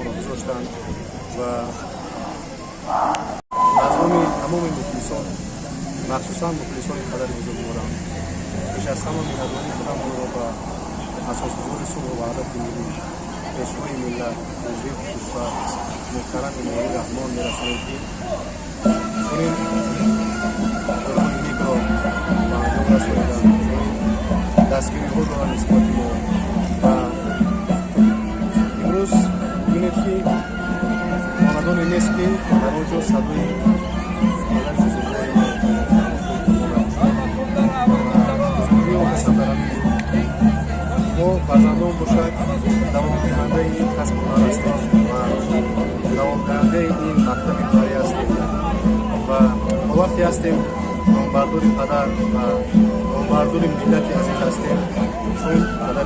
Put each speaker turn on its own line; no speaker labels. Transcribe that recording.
ما گذاشتند و مظلوم تمام مخلصان، مخصوصا مخلصان پدر بزرگواران، بیش از همه مهربانی خودمان را به اساسگزار صلح و وحدت ملی، پیشوای ملت وزیر کشور محترم امامعلی رحمان می‌رسانیم که چنین قرآن نیک را به انجام رسانیدند. دستگیری‌ها را نسبت ما و امروز ببینید که خاندانی نیست که در آنجا صدای پدر بزرگوار بزرگی و قسم برم ما فرزندان باشد دوام دهنده این کسب و کار هستیم و دوام دهنده این مکتب کاری هستیم و با وقتی هستیم نامبردار پدر و نامبردار ملت عزیز هستیم چون پدر